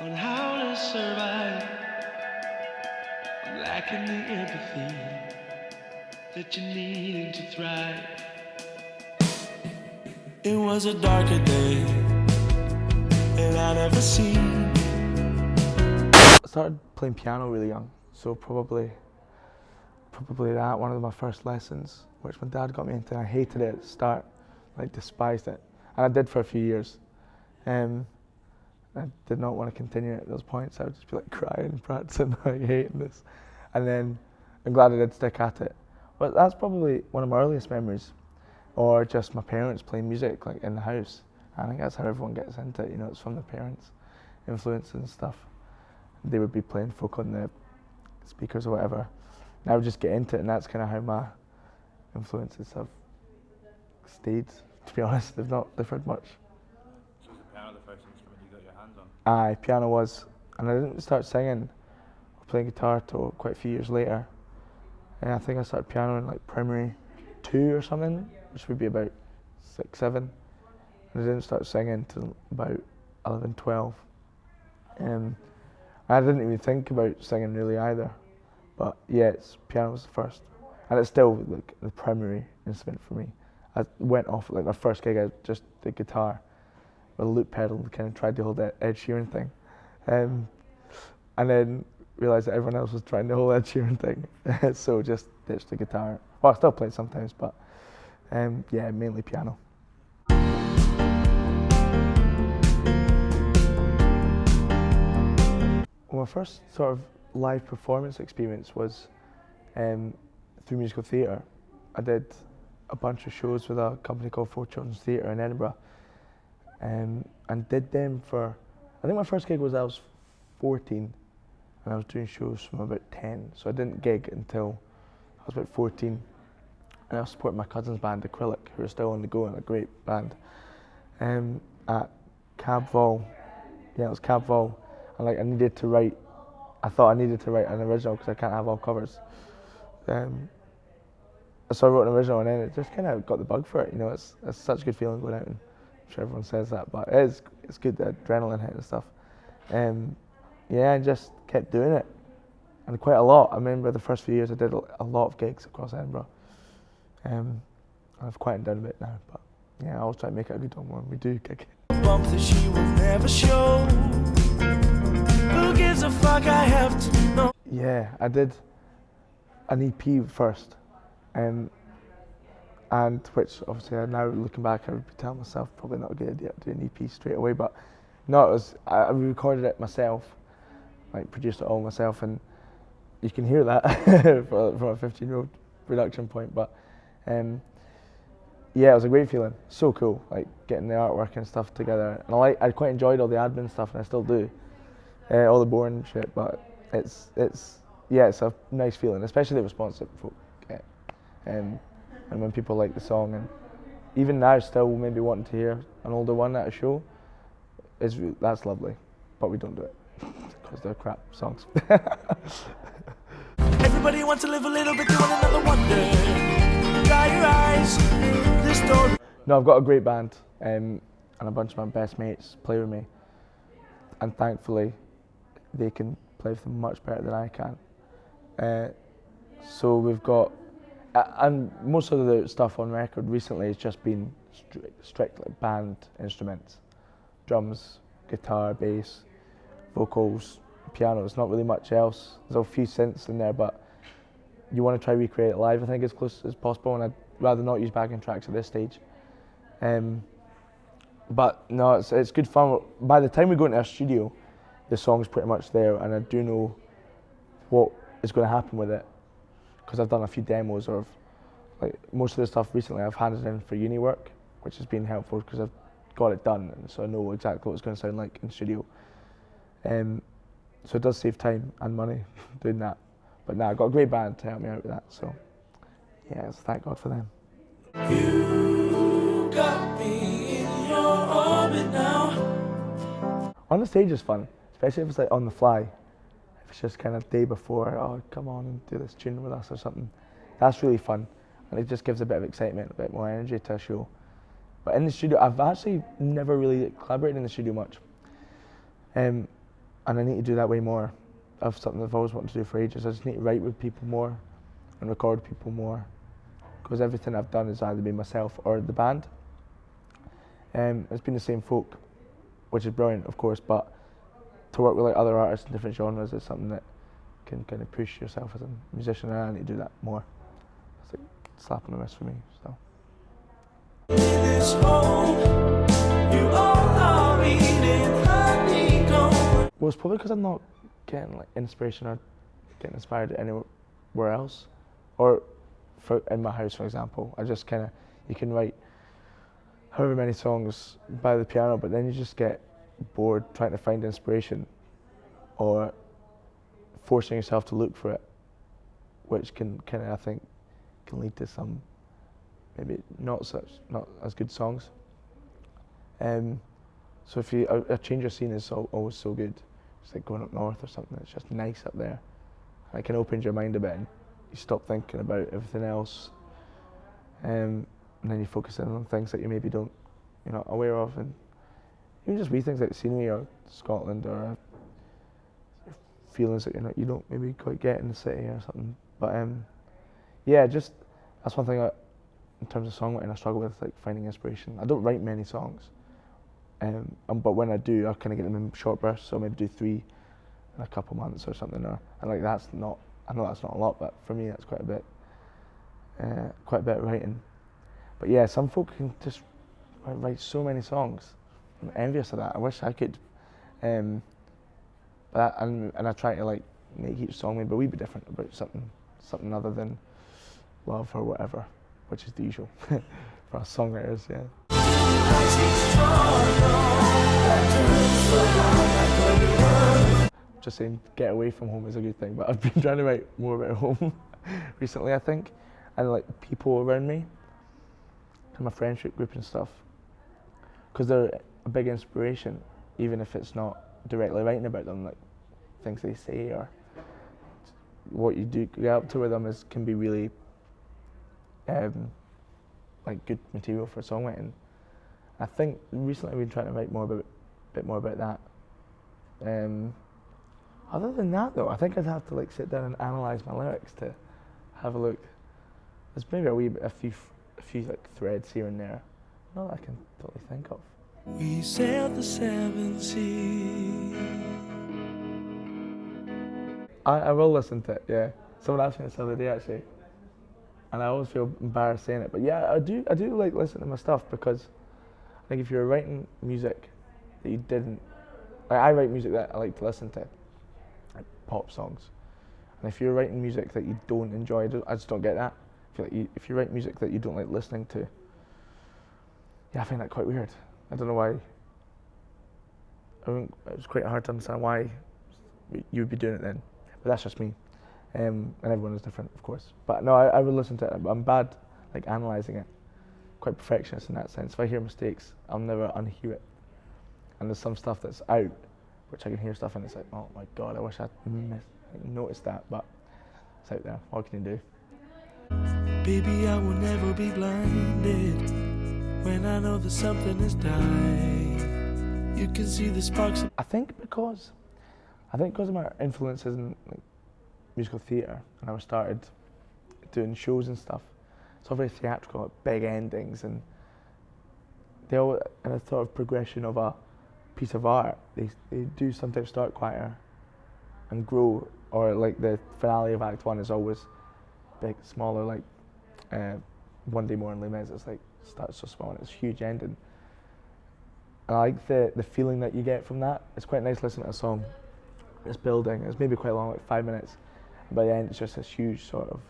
on how to survive. I'm lacking the empathy that you need to thrive. It was a darker day than I'd ever seen. I started playing piano really young, so probably that, one of my first lessons, which my dad got me into. I hated it at the start, like despised it, and I did for a few years. I did not want to continue at those points. I would just be like crying and practicing, like hating this. And then I'm glad I did stick at it. But that's probably one of my earliest memories, or just my parents playing music like in the house. I think that's how everyone gets into it, you know, it's from the parents' influence and stuff. They would be playing folk on the speakers or whatever. And I would just get into it, and that's kind of how my influences have stayed, to be honest. They've not differed much. So was the piano the first instrument you got your hands on? Aye, piano was. And I didn't start singing or playing guitar till quite a few years later. And I think I started piano in like primary 2 or something, which would be about 6, 7. And I didn't start singing till about 11, 12. I didn't even think about singing really either. But yeah, piano was the first. And it's still like the primary instrument for me. I went off, like my first gig, I just did guitar with a loop pedal and kind of tried to hold that Ed Sheeran thing. And then realised that everyone else was trying to hold Ed Sheeran thing. So just ditched the guitar. Well, I still play sometimes, but yeah, mainly piano. Well, my first sort of live performance experience was through musical theatre. I did a bunch of shows with a company called Four Children's Theatre in Edinburgh, and did them for, I think my first gig was I was 14, and I was doing shows from about 10, so I didn't gig until I was about 14, and I was supporting my cousin's band, Acrylic, who are still on the go, and a great band, at Cab Vol. Yeah, it was Cab Vol. And like I thought I needed to write an original because I can't have all covers. So I wrote an original, and then it just kind of got the bug for it. You know, it's such a good feeling going out, and I'm sure everyone says that, but it's good, the adrenaline hit and stuff. Yeah, I just kept doing it, and quite a lot. I remember the first few years I did a lot of gigs across Edinburgh. I've quieted down a bit now, but yeah, I always try to make it a good one when we do gig. Bump that she will never show. Who gives a fuck, I have to know. Yeah, I did an EP first, and which obviously now looking back I would be telling myself probably not a good idea to do an EP straight away, but no, it was, I recorded it myself, like produced it all myself, and you can hear that from a 15-year-old production point, but yeah, it was a great feeling, so cool, like getting the artwork and stuff together, and I quite enjoyed all the admin stuff, and I still do, all the boring shit, but it's a nice feeling, especially the response that folk get, and when people like the song, and even now still maybe wanting to hear an older one at a show, that's lovely, but we don't do it because they're crap songs. Everybody wants to live a little bit, doing another wonder. Dry your eyes, this door. No, I've got a great band, and a bunch of my best mates play with me, and thankfully they can play with them much better than I can. So we've got, and most of the stuff on record recently has just been strictly band instruments, drums, guitar, bass, vocals, piano. It's not really much else. There's a few synths in there, but you want to try recreate it live, I think, as close as possible, and I'd rather not use backing tracks at this stage. But no, it's good fun. By the time we go into our studio, the song's pretty much there, and I do know what is going to happen with it, because I've done a few demos, or like most of the stuff recently I've handed in for uni work, which has been helpful because I've got it done, and so I know exactly what it's going to sound like in studio. So it does save time and money doing that. But now I've got a great band to help me out with that, so yeah, so thank God for them. You got me in your orbit now. On the stage is fun, especially if it's like on the fly. If it's just kind of day before, oh, come on and do this tune with us or something. That's really fun, and it just gives a bit of excitement, a bit more energy to a show. But in the studio, I've actually never really collaborated in the studio much. and I need to do that way more. Of something I've always wanted to do for ages. I just need to write with people more and record people more, because everything I've done has either been myself or the band. It's been the same folk, which is brilliant, of course, but to work with like other artists in different genres is something that can kind of push yourself as a musician, and I need to do that more. It's like a slap on the wrist for me. So. Well, it's probably because I'm not getting like inspiration or getting inspired anywhere else, or in my house, for example. I just kind of, you can write however many songs by the piano, but then you just get bored trying to find inspiration or forcing yourself to look for it, which can kind of, I think, can lead to some maybe not as good songs. So if a change of scene is always so good. It's like going up north or something. It's just nice up there. And it can open your mind a bit, and you stop thinking about everything else, and then you focus in on things that you maybe you're not aware of, and even just wee things like the scenery or Scotland, or feelings that you don't maybe quite get in the city or something. But yeah, just that's one thing in terms of songwriting I struggle with, like finding inspiration. I don't write many songs, but when I do, I kind of get them in short bursts. So maybe do 3 in a couple months or something. And like I know that's not a lot, but for me that's quite a bit of writing. But yeah, some folk can just write so many songs. I'm envious of that. I wish I could. And I try to like make each song maybe a wee bit different, about something other than love or whatever, which is the usual for us songwriters, yeah. Just saying, get away from home is a good thing, but I've been trying to write more about home recently, I think, and like people around me, and my friendship group and stuff, because they're a big inspiration, even if it's not directly writing about them, like things they say or what you do get up to with them can be really like good material for songwriting. I think recently I've been trying to write a bit more about that. Other than that though, I think I'd have to like sit down and analyse my lyrics to have a look. There's maybe a few like threads here and there, not that I can totally think of. We sailed the 7 seas. I will listen to it, yeah. Someone asked me this the other day actually, and I always feel embarrassed saying it, but yeah, I do like listening to my stuff, because I think if you're writing music that you didn't, like I write music that I like to listen to, like pop songs, and if you're writing music that you don't enjoy, I just don't get that. I feel like if you write music that you don't like listening to, yeah, I find that quite weird. I don't know why. It was quite hard to understand why you would be doing it then, but that's just me. And everyone is different, of course. But no, I would listen to it. I'm bad, like analysing it. Quite perfectionist in that sense. If I hear mistakes, I'll never unhear it. And there's some stuff that's out, which I can hear stuff and it's like, oh my god, I wish I'd noticed that, but it's out there. What can you do? Baby, I will never be blinded when I know that something has died. You can see the sparks. I think because of my influences in like musical theatre, and I started doing shows and stuff. It's all very theatrical, like big endings, and they all in a sort of progression of a piece of art. They do sometimes start quieter and grow, or like the finale of Act 1 is always big, smaller, like One Day More in Les Mis. It's like starts so small and it's a huge ending. And I like the feeling that you get from that. It's quite nice listening to a song. It's building. It's maybe quite long, like 5 minutes. And by the end, it's just this huge sort of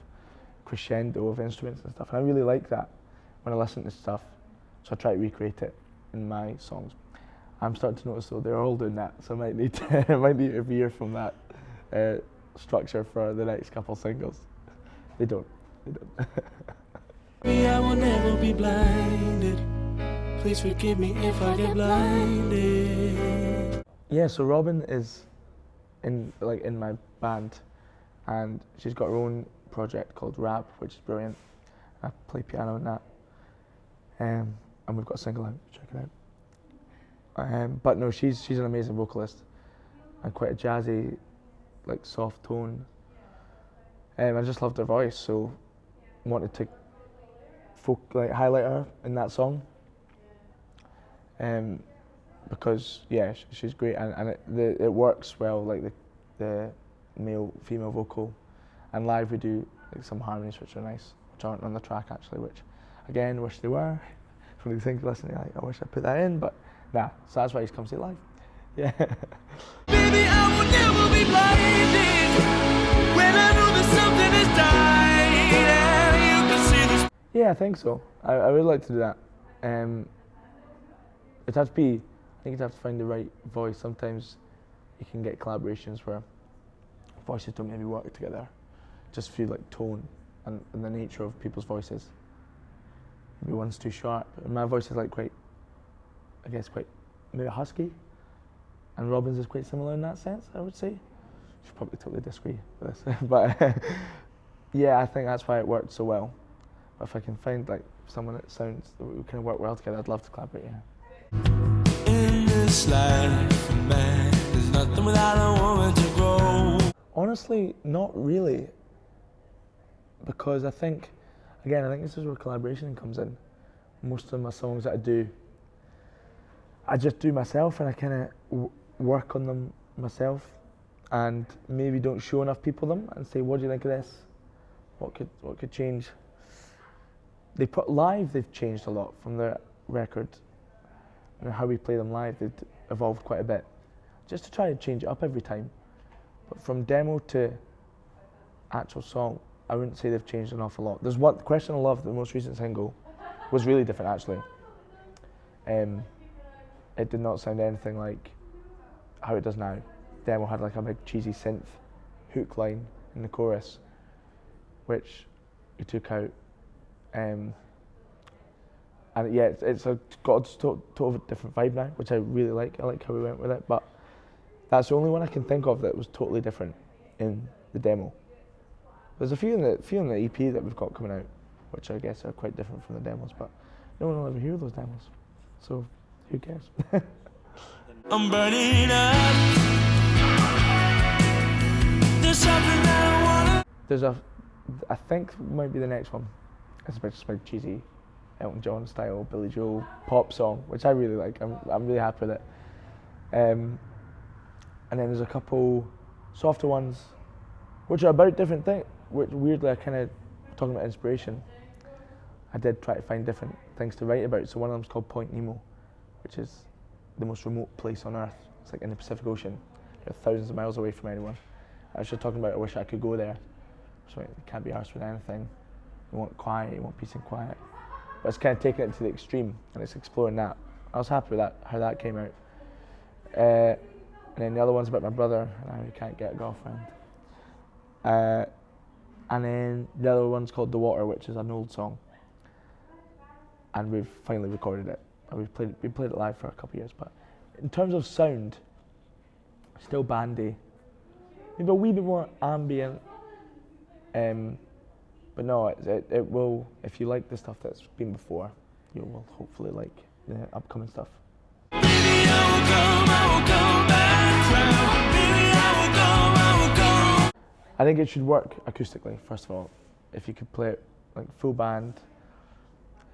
crescendo of instruments and stuff. And I really like that when I listen to stuff. So I try to recreate it in my songs. I'm starting to notice though they're all doing that, so I might need to veer from that structure for the next couple singles. They don't. I will never be blinded. Please forgive me if I get blinded. Yeah, so Robin is in my band, and she's got her own project called Rap, which is brilliant. I play piano in that, and we've got a single out. Check it out. But no, she's an amazing vocalist, and quite a jazzy, like soft tone. I just loved her voice, so wanted to highlight her in that song. Because yeah, she's great, and it works well, like the male female vocal, and live we do like some harmonies which are nice, which aren't on the track actually, which again wish they were. From the things listening, like, I wish I put that in, but nah. So that's why he's come see it live. Yeah. Baby, I will never be blinded when I know that something has died and you can see this. Yeah, I think so. I would like to do that. It'd have to be, I think you'd have to find the right voice. Sometimes you can get collaborations where voices don't maybe work together, just feel like tone and the nature of people's voices. Maybe one's too sharp, and my voice is like quite, I guess quite maybe husky, and Robin's is quite similar in that sense, I would say. She'll probably totally disagree with this, but yeah, I think that's why it worked so well. But if I can find like someone that sounds that we can work well together, I'd love to collaborate. Yeah. In this life, man, there's nothing without a woman to grow. Honestly, not really, because I think this is where collaboration comes in. Most of my songs that I do, I just do myself, and I kind of work on them myself, and maybe don't show enough people them and say, what do you think of this? What could change? They've changed a lot from the record, and how we play them live, they've evolved quite a bit, just to try to change it up every time. But from demo to actual song, I wouldn't say they've changed an awful lot. There's one, Question of Love, the most recent single, was really different actually. It did not sound anything like how it does now. Demo had like a big cheesy synth hook line in the chorus, which we took out. And yeah, it's got a total different vibe now, which I really like. I like how we went with it, but that's the only one I can think of that was totally different in the demo. There's a few in the EP that we've got coming out, which I guess are quite different from the demos, but no one will ever hear those demos, so who cares? I'm burning up. There's something that I wanna. I think might be the next one. It's just a cheesy Elton John style Billy Joel pop song, which I really like. I'm really happy with it. And then there's a couple softer ones, which are about different things. Which weirdly, I kind of talking about inspiration. I did try to find different things to write about. So one of them's called Point Nemo, which is the most remote place on Earth. It's like in the Pacific Ocean. You're thousands of miles away from anyone. I was just talking about I wish I could go there. So it can't be arsed with anything. You want quiet, you want peace and quiet. But it's kind of taking it to the extreme, and it's exploring that. I was happy with that, how that came out. And then the other one's about my brother and how he can't get a girlfriend. And then the other one's called The Water, which is an old song. And we've finally recorded it. And we played it live for a couple of years. But in terms of sound, still bandy. Maybe a wee bit more ambient. But no, it will, if you like the stuff that's been before, you will hopefully like the upcoming stuff. Baby, I will come back round. Baby, I will go. I think it should work acoustically, first of all. If you could play it like full band,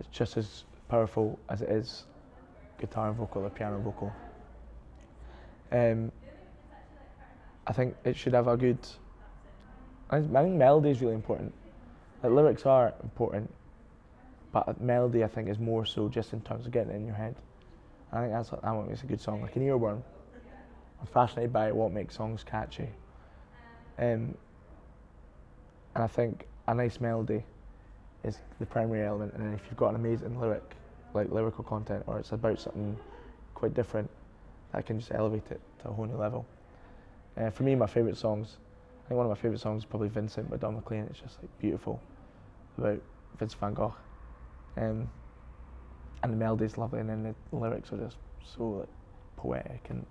it's just as powerful as it is guitar and vocal or piano and vocal. I think it should have a good, I think melody is really important. Like, lyrics are important, but melody I think is more so just in terms of getting it in your head. I think that's what makes a good song, like an earworm. I'm fascinated by what makes songs catchy. And I think a nice melody is the primary element, and then if you've got an amazing lyrical content, or it's about something quite different, that can just elevate it to a whole new level. For me, my favourite songs, I think one of my favourite songs is probably Vincent by Don McLean. It's just like beautiful, about Vincent van Gogh. And the melody's lovely, and then the lyrics are just so like poetic, and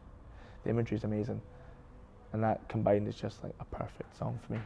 the imagery is amazing. And that combined is just like a perfect song for me.